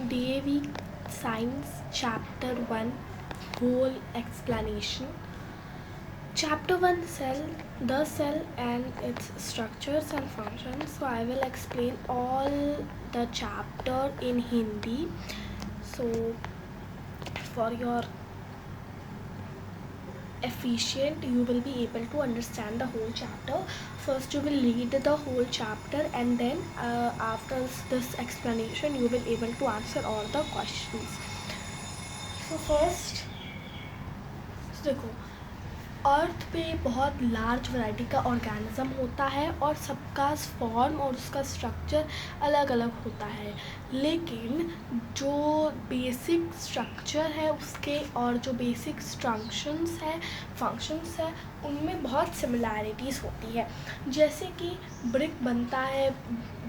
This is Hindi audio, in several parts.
DAV Science Chapter 1 Whole Explanation. Chapter 1 Cell, the cell and its structures and functions. So I will explain all the chapter in Hindi. So for your efficient, you will be able to understand the whole chapter. First you will read the whole chapter, and then after this explanation you will able to answer all the questions. So first देखो, अर्थ पे बहुत लार्ज वैरायटी का ऑर्गेनिज्म होता है और सबका फॉर्म और उसका स्ट्रक्चर अलग अलग होता है, लेकिन जो बेसिक स्ट्रक्चर है उसके और जो बेसिक फंक्शंस है उनमें बहुत सिमिलैरिटीज़ होती है. जैसे कि ब्रिक बनता है,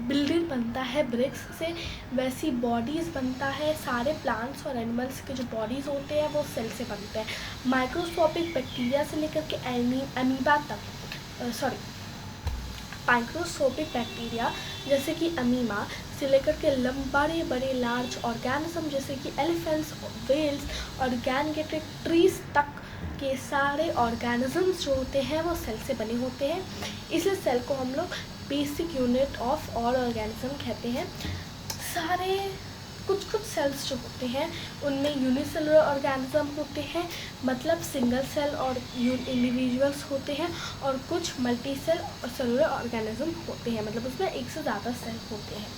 बिल्डिंग बनता है ब्रिक्स से, वैसी बॉडीज़ बनता है. सारे प्लांट्स और एनिमल्स के जो बॉडीज़ होते हैं वो सेल से बनते हैं. माइक्रोस्कोपिक बैक्टीरिया से लेकर के अमीबा तक, माइक्रोस्कोपिक बैक्टीरिया जैसे कि अमीबा से लेकर के बड़े बड़े लार्ज ऑर्गेनिज्म जैसे कि एलिफेंट्स, वेल्स और गैंगेटिक ट्रीज तक के सारे ऑर्गेनिजम्स जो होते हैं वो सेल से बने होते हैं. इसलिए सेल को हम लोग basic unit of all organism कहते हैं. सारे कुछ सेल्स जो होते हैं उनमें यूनिसेलुलर ऑर्गेनिज्म होते हैं, मतलब सिंगल सेल और इंडिविजुअल्स होते हैं, और कुछ मल्टी सेल और सेलुलर ऑर्गेनिज्म होते हैं, मतलब उसमें एक से ज़्यादा सेल होते हैं.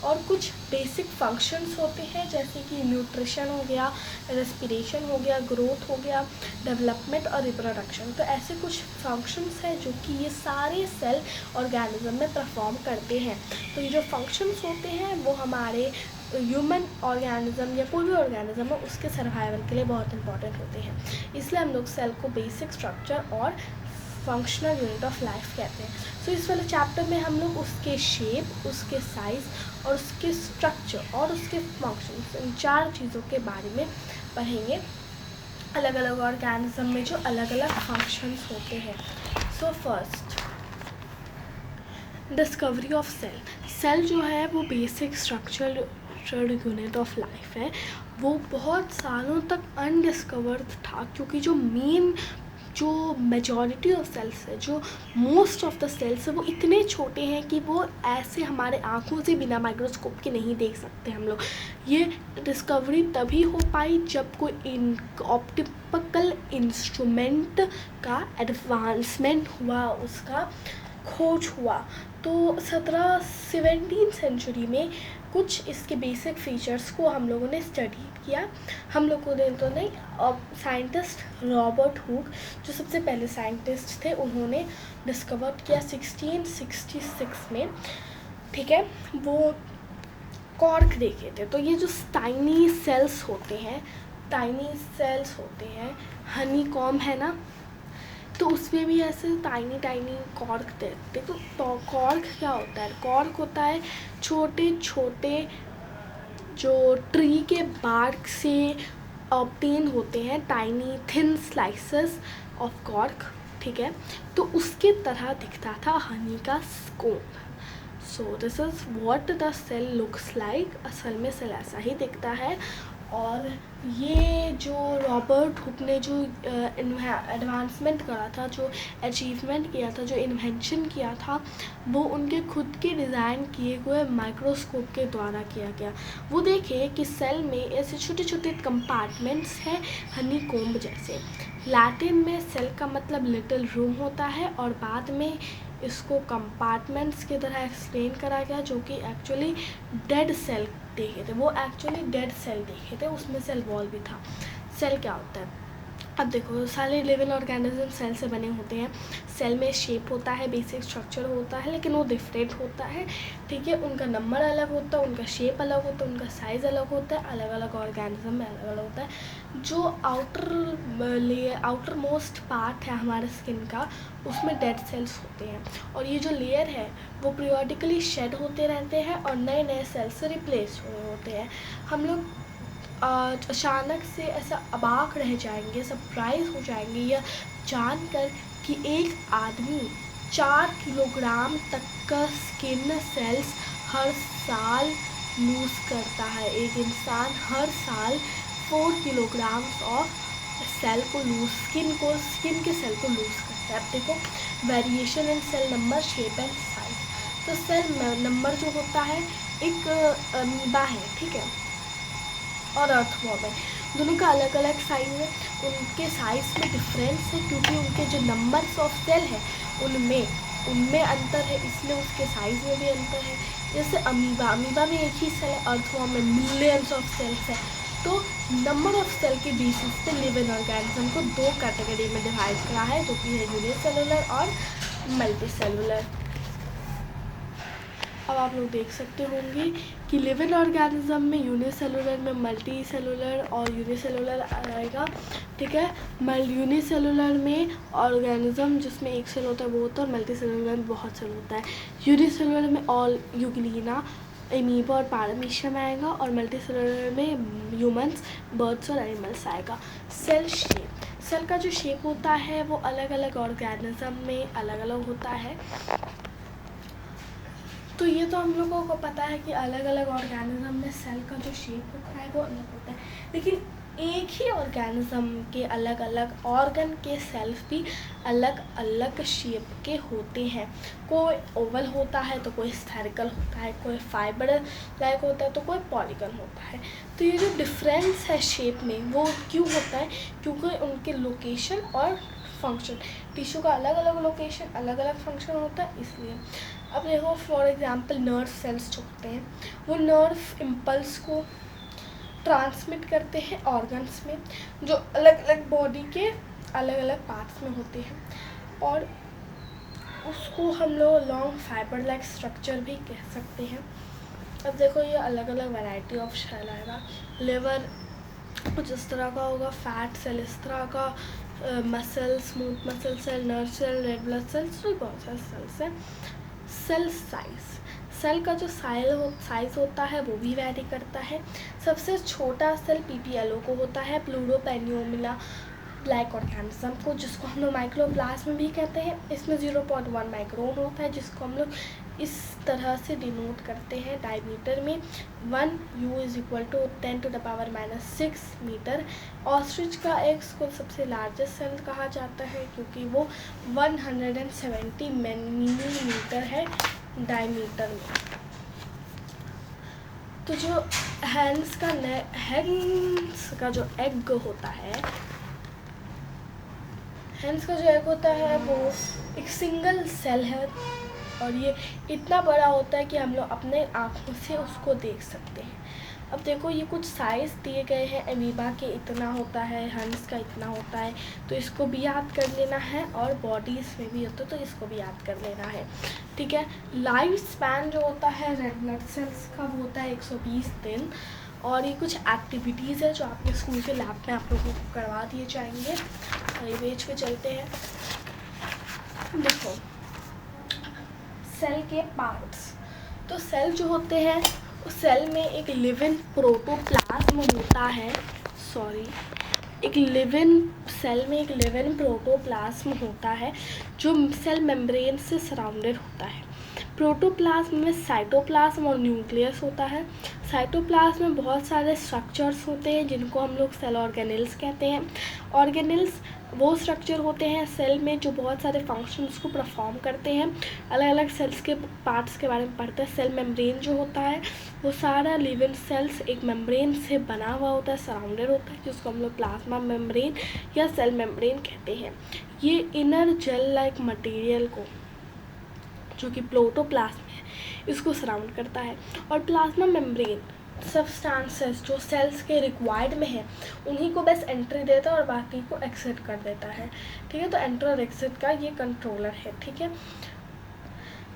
और कुछ बेसिक फंक्शंस होते हैं जैसे कि न्यूट्रिशन हो गया, रेस्पिरेशन हो गया, ग्रोथ हो गया, डेवलपमेंट और रिप्रोडक्शन. तो ऐसे कुछ फंक्शंस हैं जो कि ये सारे सेल ऑर्गेनिज्म में परफॉर्म करते हैं. तो ये जो फंक्शंस होते हैं वो हमारे ह्यूमन ऑर्गेनिज्म या कोई भी ऑर्गेनिज्म है उसके सर्वाइवल के लिए बहुत इंपॉर्टेंट होते हैं. इसलिए हम लोग सेल को बेसिक स्ट्रक्चर और फंक्शनल यूनिट ऑफ लाइफ कहते हैं. सो इस वाले चैप्टर में हम लोग उसके शेप, उसके साइज़ और उसके स्ट्रक्चर और उसके फंक्शंस, इन 4 चीज़ों के बारे में पढ़ेंगे. अलग अलग ऑर्गेनिज्म में जो अलग अलग फंक्शंस होते हैं. So first, discovery of cell. Cell जो है वो basic structure unit of life है. वो बहुत सालों तक अनडिस्कवर्ड था क्योंकि जो मेजॉरिटी ऑफ सेल्स है, जो मोस्ट ऑफ द सेल्स है, वो इतने छोटे हैं कि वो ऐसे हमारे आँखों से बिना माइक्रोस्कोप के नहीं देख सकते हम लोग. ये डिस्कवरी तभी हो पाई जब कोई ऑप्टिकल इंस्ट्रूमेंट का एडवांसमेंट हुआ, उसका खोज हुआ. तो 17वीं सेंचुरी में कुछ इसके बेसिक फीचर्स को हम लोगों ने स्टडी किया. हम लोगों ने तो नहीं, साइंटिस्ट रॉबर्ट हुक जो सबसे पहले साइंटिस्ट थे, उन्होंने डिस्कवर किया 1666 में. ठीक है, वो कॉर्क देखे थे. तो ये जो टाइनी सेल्स होते हैं, हनी कॉम है ना, तो उसमें भी ऐसे टाइनी कॉर्क देते. तो कॉर्क क्या होता है? कॉर्क होता है छोटे छोटे जो ट्री के बार्क से ऑब्टेन होते हैं, tiny thin slices of cork. ठीक है, तो उसके तरह दिखता था हनी का scope. So this is what the cell looks like. असल में सेल ऐसा ही दिखता है. और ये जो रॉबर्ट हुक ने जो एडवांसमेंट करा था, जो अचीवमेंट किया था, जो इन्वेंशन किया था, वो उनके खुद के डिज़ाइन किए हुए माइक्रोस्कोप के द्वारा किया गया. वो देखे कि सेल में ऐसे छोटे छोटे कंपार्टमेंट्स हैं हनी कोम्ब जैसे. लैटिन में सेल का मतलब लिटिल रूम होता है, और बाद में इसको कंपार्टमेंट्स की तरह एक्सप्लेन करा गया, जो कि एक्चुअली डेड सेल देखे थे. वो एक्चुअली डेड सेल देखे थे, उसमें सेल वॉल भी था. सेल क्या होता है? अब देखो, सारे लिविंग ऑर्गेनिज्म सेल से बने होते हैं. सेल में शेप होता है, बेसिक स्ट्रक्चर होता है, लेकिन वो डिफरेंट होता है. ठीक है, उनका नंबर अलग होता है, उनका शेप अलग होता है, उनका साइज़ अलग होता है, अलग अलग ऑर्गेनिज्म में अलग अलग होता है. जो आउटर मोस्ट पार्ट है हमारे स्किन का, उसमें डेड सेल्स होते हैं. और ये जो लेयर है वो पीरियोडिकली शेड होते रहते हैं और नए नए सेल्स से रिप्लेस हुए होते हैं. हम लोग अचानक से ऐसा अबाक रह जाएंगे, सरप्राइज हो जाएंगे यह जानकर कि एक आदमी 4 किलोग्राम तक का स्किन सेल्स हर साल लूज़ करता है। एक इंसान हर साल 4 किलोग्राम ऑफ सेल को स्किन के सेल को लूज़ करता है। अब देखो variation in cell number, shape and size. तो सेल नंबर जो होता है एक अमीबा है, ठीक है, और अर्थवॉर्म है, दोनों का अलग अलग साइज है। उनके साइज में डिफरेंस है क्योंकि उनके जो नंबर्स ऑफ सेल है उनमें अंतर है, इसलिए उसके साइज में भी अंतर है। जैसे अमीबा में एक ही सेल है, अर्थवॉर्म में मिलियंस ऑफ सेल्स है। तो नंबर ऑफ सेल के बेसिस पे लिविंग ऑर्गेनिज्म को 2 कैटेगरी में डिवाइड करा है, जो कि है यूनिसेलुलर और मल्टी सेलुलर। अब आप लोग देख सकते होंगे कि लिविंग ऑर्गेनिज्म में यूनिसेलुलर में मल्टी सेलुलर और यूनिसेलुलर आएगा, ठीक है। यूनिसेलुलर में ऑर्गेनिज्म जिसमें एक सेल होता है वो होता है, और मल्टी सेलुलर में बहुत सेल होता है। यूनिसेलुलर में ऑल यूग्लिना, एमीबा और पैरामीशियम आएगा, और मल्टी सेलुलर में ह्यूमंस, बर्ड्स और एनिमल्स आएगा। सेल का जो शेप होता है वो अलग अलग ऑर्गेनिज्म में अलग अलग होता है। तो ये तो हम लोगों को पता है कि अलग अलग ऑर्गेनिज्म में सेल का जो शेप होता है वो अलग होता है, लेकिन एक ही ऑर्गेनिज्म के अलग अलग ऑर्गन के सेल्स भी अलग अलग शेप के होते हैं। कोई ओवल होता है तो कोई स्फेरिकल होता है, कोई फाइबर लाइक होता है तो कोई पॉलीगन होता है। तो ये जो डिफरेंस है शेप में वो क्यों होता है, क्योंकि उनके लोकेशन और फंक्शन, टिश्यू का अलग अलग लोकेशन अलग अलग फंक्शन होता है, इसलिए। अब देखो फॉर एग्जांपल नर्व सेल्स जो होते हैं वो नर्व इम्पल्स को ट्रांसमिट करते हैं ऑर्गन्स में, जो अलग अलग बॉडी के अलग अलग पार्ट्स में होते हैं, और उसको हम लोग लॉन्ग फाइबर लाइक स्ट्रक्चर भी कह सकते हैं। अब देखो ये अलग अलग वैरायटी ऑफ सेल आएगा। लिवर कुछ इस तरह का होगा, फैट सेल इस तरह का, muscle, smooth muscle cell, nerve cell, red blood cells, तो बहुत सारे सेल्स हैं। सेल सेल का जो साइज होता है वो भी वैरी करता है। सबसे छोटा सेल पीपीएलओ को होता है, प्लूरोपेनियोमिला ब्लैक ऑर्गेनिज्म को, जिसको हम लोग माइक्रोप्लाज्म भी कहते हैं। इसमें 0.1 माइक्रोन होता है, जिसको हम लोग इस तरह से डिनोट करते हैं डायमीटर में 1 U = 10⁻⁻6 मीटर। ऑस्ट्रिच का एग्स को सबसे लार्जेस्ट सेल कहा जाता है क्योंकि वो 170 मिलीमीटर है डायमीटर में। तो जो हैंस का जो एग होता है, हैंस का जो एग होता है वो एक सिंगल सेल है, और ये इतना बड़ा होता है कि हम लोग अपने आँखों से उसको देख सकते हैं। अब देखो ये कुछ साइज़ दिए गए हैं, अमीबा के इतना होता है, हंस का इतना होता है, तो इसको भी याद कर लेना है, और बॉडीज़ में भी होता है तो इसको भी याद कर लेना है, ठीक है। लाइफ स्पैन जो होता है रेड ब्लड सेल्स का वो होता है 120 दिन। और ये कुछ एक्टिविटीज़ है जो आपके स्कूल के लैब में आप लोगों को करवा दिए जाएंगे। इमेज पे चलते हैं। देखो सेल के पार्ट्स, तो सेल जो होते हैं उस सेल में एक लिविंग प्रोटोप्लाज्म होता है, सेल में एक लिविंग प्रोटोप्लाज्म होता है जो सेल मेम्ब्रेन से सराउंडेड होता है। प्रोटोप्लाज्म में साइटोप्लाज्म और न्यूक्लियस होता है। साइटोप्लाज्म में बहुत सारे स्ट्रक्चर्स होते हैं जिनको हम लोग सेल ऑर्गेनेल्स कहते हैं। ऑर्गेनेल्स वो स्ट्रक्चर होते हैं सेल में जो बहुत सारे फंक्शंस को परफॉर्म करते हैं। अलग अलग सेल्स के पार्ट्स के बारे में पढ़ते हैं। सेल मेम्ब्रेन जो होता है वो सारा लिविंग सेल्स एक मेम्ब्रेन से बना हुआ होता है, सराउंडेड होता है, जिसको हम लोग प्लाज्मा मेम्ब्रेन या सेल मेम्ब्रेन कहते हैं। ये इनर जेल लाइक मटेरियल को, जो कि प्रोटोप्लाज्म है, इसको सराउंड करता है। और प्लाज्मा मेम्ब्रेन सब्सटेंसेस जो सेल्स के रिक्वायर्ड में है उन्हीं को बस एंट्री देता है और बाकी को एक्सिट कर देता है, ठीक है। तो एंटर और एक्सिट का ये कंट्रोलर है, ठीक है।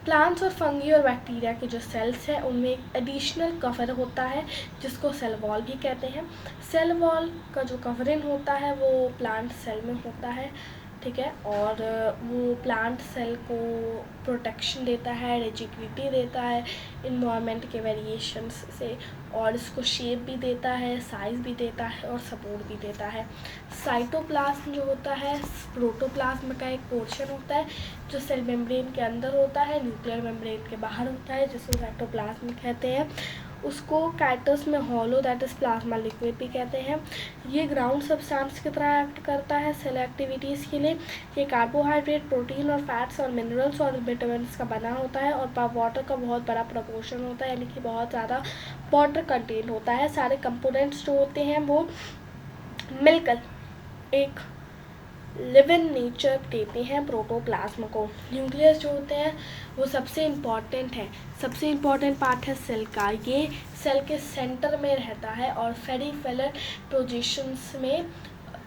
प्लांट्स और फंगी और बैक्टीरिया के जो सेल्स हैं उनमें एक एडिशनल कवर होता है जिसको सेल वॉल भी कहते हैं। सेल वॉल का जो कवरिंग होता है वो प्लांट सेल में होता है, ठीक है, और वो प्लांट सेल को प्रोटेक्शन देता है, रिजिडिटी देता है इन्वायरमेंट के वेरिएशंस से, और इसको शेप भी देता है, साइज़ भी देता है और सपोर्ट भी देता है। साइटोप्लाज्म जो होता है प्रोटोप्लाज्म का एक पोर्शन होता है जो सेल मेम्ब्रेन के अंदर होता है, न्यूक्लियर मेम्ब्रेन के बाहर होता है, जिसको साइटोप्लाज्म कहते हैं। उसको काइटस में hollow that is plasma liquid भी कहते हैं। ये ग्राउंड सब्सटेंस की तरह एक्ट करता है सेल एक्टिविटीज़ के लिए। ये कार्बोहाइड्रेट, प्रोटीन और फैट्स और मिनरल्स और विटामिन्स का बना होता है और वाटर का बहुत बड़ा प्रपोर्शन होता है, यानी कि बहुत ज़्यादा वाटर कंटेंट होता है। सारे कंपोनेंट्स जो होते हैं वो मिलकर एक लिव इन नेचर देते हैं प्रोटोप्लाज्म को। न्यूक्लियस जो होते हैं वो सबसे इम्पॉर्टेंट है, सबसे इम्पॉर्टेंट पार्ट है सेल का। ये सेल के सेंटर में रहता है और फेरिफेरल पोजीशंस में,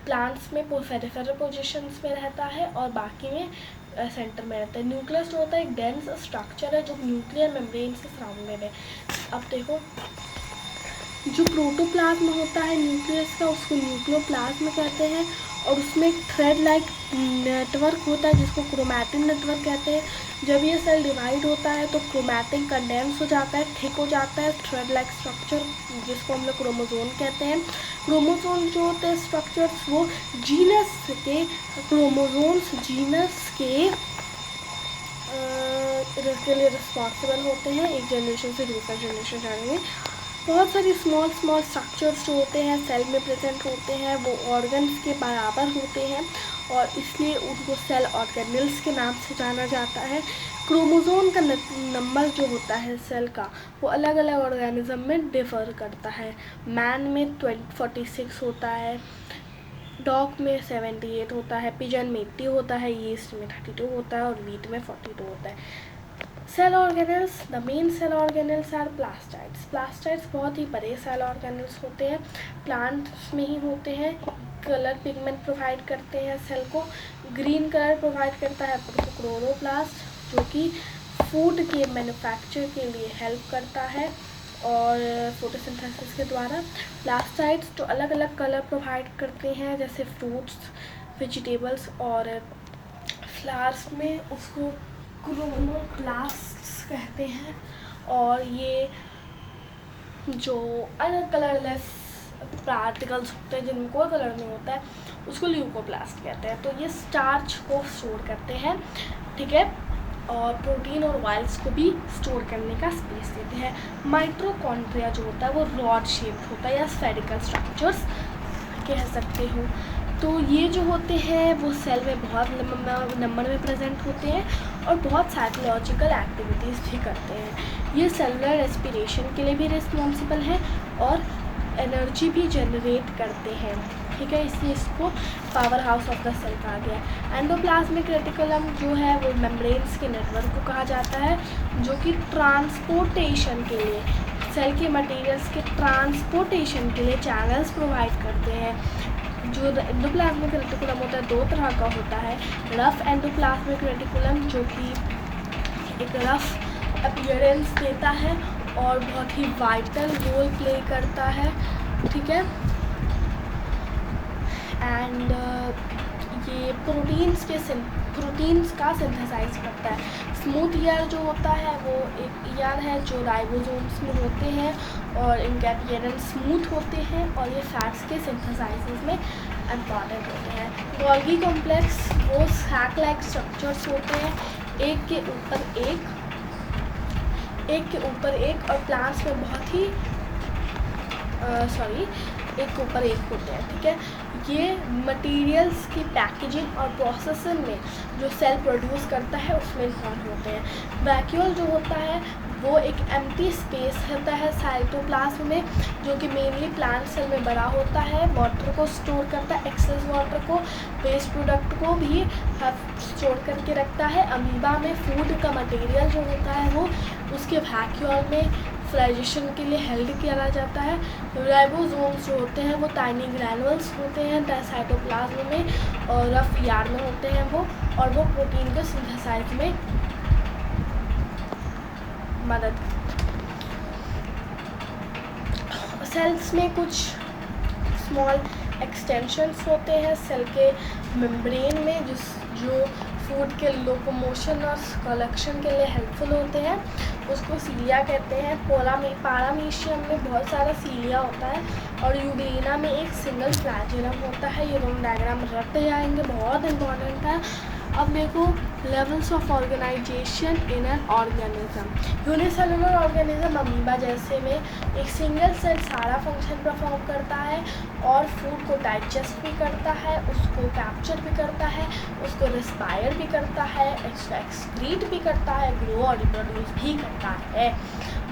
प्लांट्स में फेरिफेरल पोजीशंस में रहता है और बाकी में सेंटर में रहता है। न्यूक्लियस जो होता है एक डेंस स्ट्रक्चर है जो न्यूक्लियर मेम्ब्रेन से सराउंडेड है। अब देखो, जो प्रोटोप्लाज्म होता है न्यूक्लियस का उसको न्यूक्लियोप्लाज्म कहते हैं और उसमें एक थ्रेड लाइक नेटवर्क होता है जिसको क्रोमैटिन नेटवर्क कहते हैं। जब ये सेल डिवाइड होता है तो क्रोमैटिन कंडेंस हो जाता है, थिक हो जाता है, थ्रेड लाइक स्ट्रक्चर जिसको हम लोग क्रोमोसोम कहते हैं। क्रोमोसोम जो होते हैं स्ट्रक्चर्स वो जीनस के क्रोमोसोम्स जीनस के लिए रिस्पॉन्सिबल होते हैं, एक जनरेशन से दूसरा जनरेशन जाने में। बहुत सारी स्मॉल स्ट्रक्चर्स जो होते हैं सेल में प्रेजेंट होते हैं वो ऑर्गन्स के बराबर होते हैं और इसलिए उनको सेल ऑर्गेनल्स के नाम से जाना जाता है। क्रोमोसोम का नंबर जो होता है सेल का वो अलग अलग ऑर्गेनिज्म में डिफ़र करता है। मैन में 46 होता है, डॉग में 78 होता है, पिजन में 80 होता है, यीस्ट में 32 होता है और वीट में 42 होता है। Cell organelles, the main cell organelles are plastids. Plastids बहुत ही बड़े सेल ऑर्गेनल्स होते हैं, प्लांट्स में ही होते हैं। कलर पिगमेंट प्रोवाइड करते हैं सेल को। ग्रीन कलर प्रोवाइड करता है क्लोरोप्लास्ट जो कि फूड के मैन्युफैक्चर के लिए हेल्प करता है और फोटोसिंथेसिस के द्वारा। प्लास्टाइड्स जो अलग अलग कलर प्रोवाइड करते हैं जैसे फ्रूट्स, वेजिटेबल्स और फ्लावर्स में, उसको क्रोमोप्लास्ट्स कहते हैं। और ये जो अलग कलरलेस पार्टिकल्स होते हैं जिनमें कोई कलर नहीं होता है उसको ल्यूकोप्लास्ट कहते हैं। तो ये स्टार्च को स्टोर करते हैं, ठीक है, और प्रोटीन और ऑयल्स को भी स्टोर करने का स्पेस देते हैं। माइटोकॉन्ड्रिया जो होता है वो रॉड शेप्ड होता है या स्फेरिकल स्ट्रक्चर्स कह सकते हो। तो ये जो होते हैं वो सेल में बहुत नंबर में प्रेजेंट होते हैं और बहुत साइकोलॉजिकल एक्टिविटीज़ भी करते हैं। ये सेलुलर रेस्पिरेशन के लिए भी रिस्पॉन्सिबल है और एनर्जी भी जनरेट करते हैं, ठीक है, इसलिए इसको powerhouse of the cell कहा गया। एंडोप्लाज्मिक रेटिकुलम जो है वो मेम्ब्रेन्स के नेटवर्क को कहा जाता है जो कि ट्रांसपोर्टेशन के लिए, सेल के मटेरियल्स के ट्रांसपोर्टेशन के लिए चैनल्स प्रोवाइड करते हैं। जो एंडोप्लाज्मिक रेटिकुलम होता है दो तरह का होता है। रफ एंडोप्लाज्मिक रेटिकुलम जो कि एक रफ अपीयरेंस देता है और बहुत ही वाइटल रोल प्ले करता है, ठीक है। एंड ये प्रोटीन्स का सिंथेसाइज करता है। स्मूथ ईयर जो होता है वो एक ईयर है जो राइबोसोम्स में होते हैं और इनके अपीयरेंस स्मूथ होते हैं और ये फैट्स के सिंथेसाइजेस में इम्पॉर्टेंट होते हैं। गोल्गी कॉम्प्लेक्स वो सैक लाइक स्ट्रक्चर्स होते हैं, एक के ऊपर एक और प्लांट्स में बहुत ही एक के ऊपर एक होते हैं, ठीक है। ये मटेरियल्स की पैकेजिंग और प्रोसेसिंग में जो सेल प्रोड्यूस करता है उसमें इन्वॉल्व होते हैं। वैक्यूल जो होता है वो एक एम्प्टी स्पेस होता है साइटोप्लाज्म में जो कि मेनली प्लांट सेल में बड़ा होता है, वाटर को स्टोर करता है, एक्सेस वाटर को, वेस्ट प्रोडक्ट को भी स्टोर करके रखता है। अमीबा में फूड का मटेरियल जो होता है वो उसके वैक्यूल में फ्लाइजेशन के लिए हेल्ड किया जाता है। राइबोसोम्स जो होते हैं वो टाइनी ग्रैनुअल्स होते हैं साइटोप्लाज्म में और रफ यार्ड में होते हैं वो, और वो प्रोटीन को सिंथेसाइज में मदद। सेल्स में कुछ स्मॉल एक्सटेंशंस होते हैं सेल के मेम्ब्रेन में जो फूड के लोकोमोशन और कलेक्शन के लिए हेल्पफुल होते हैं, उसको सीलिया कहते हैं। पारामीशियम में बहुत सारा सीलिया होता है और यूग्लिना में एक सिंगल फ्लैजेलम होता है। ये दोनों डायग्राम रटते जाएंगे, बहुत इंपॉर्टेंट है। अब देखो levels of organisation in an organism. Unicellular organism amoeba जैसे में एक सिंगल सेल सारा फंक्शन परफॉर्म करता है और फूड को डाइजेस्ट भी करता है, उसको कैप्चर भी करता है, उसको रिस्पायर भी करता है, एक्सक्रीट भी करता है, ग्रो और रिप्रोड्यूस भी करता है।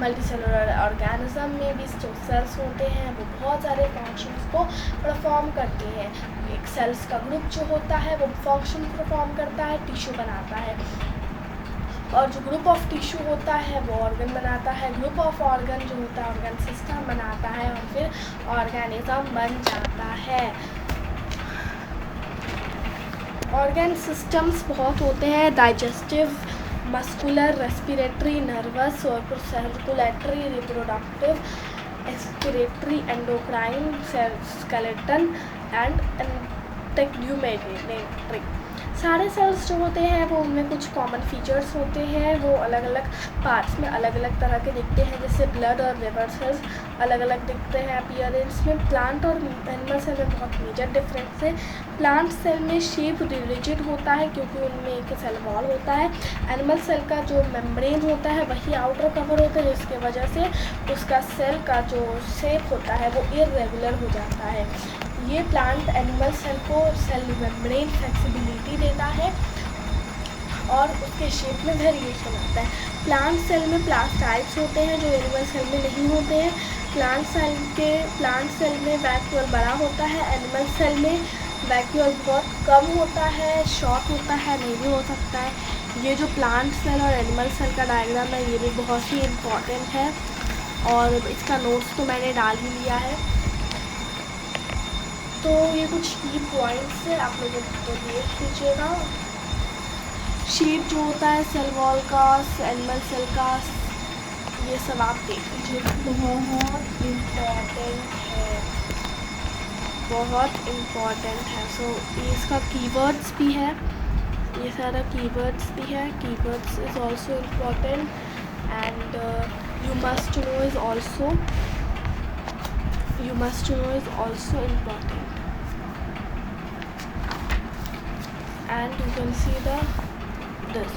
मल्टीसेलुलर ऑर्गेनिज्म में भी जो सेल्स होते हैं वो बहुत सारे फंक्शंस को परफॉर्म करते हैं। एक सेल्स का ग्रुप जो होता है वो फंक्शन परफॉर्म करता है, टिश्यू बनाता है, और जो ग्रुप ऑफ टिश्यू होता है वो ऑर्गन बनाता है, ग्रुप ऑफ ऑर्गन जो होता है ऑर्गन सिस्टम बनाता है, और फिर ऑर्गेनिज्म बन जाता है। ऑर्गन सिस्टम्स बहुत होते हैं, डाइजेस्टिव, मस्कुलर, रेस्पिरेटरी, नर्वस और circulatory, reproductive, excretory, endocrine, skeleton and integumentary. सारे सेल्स जो होते हैं वो उनमें कुछ कॉमन फीचर्स होते हैं, वो अलग अलग पार्ट्स में अलग अलग तरह के दिखते हैं, जैसे ब्लड और लिवर सेल्स अलग अलग दिखते हैं अपीयरेंस में। प्लांट और एनिमल सेल में बहुत मेजर डिफरेंस है। प्लांट सेल में शेप रिजिड होता है क्योंकि उनमें एक सेल वॉल होता है। एनिमल सेल का जो मेम्ब्रेन होता है वही आउटर कवर होता है, जिसके वजह से उसका सेल का जो शेप होता है वो इरेगुलर हो जाता है। ये प्लांट एनिमल सेल को सेल मेम्ब्रेन फ्लेक्सिबिलिटी देता है और उसके शेप में वेरिएशन आता है। प्लांट सेल में प्लास्टाइड्स होते हैं जो एनिमल सेल में नहीं होते हैं। प्लांट सेल में वैक्यूल बड़ा होता है, एनिमल सेल में वैक्यूल बहुत कम होता है, शॉर्ट होता है, नहीं भी हो सकता है। ये जो प्लांट सेल और एनिमल सेल का डायग्राम है ये भी बहुत ही इम्पॉर्टेंट है और इसका नोट्स तो मैंने डाल ही लिया है। तो ये कुछ की पॉइंट्स है, आप लोगों को देख लीजिएगा। शेप जो होता है सेल वॉल का, एनिमल सेल का, ये सब आप देख लीजिएगा, बहुत इम्पॉर्टेंट है, बहुत इम्पॉर्टेंट है। सो इसका कीवर्ड्स भी है, ये सारा कीवर्ड्स भी है। Keywords is also important and you must know is also important, and you can see this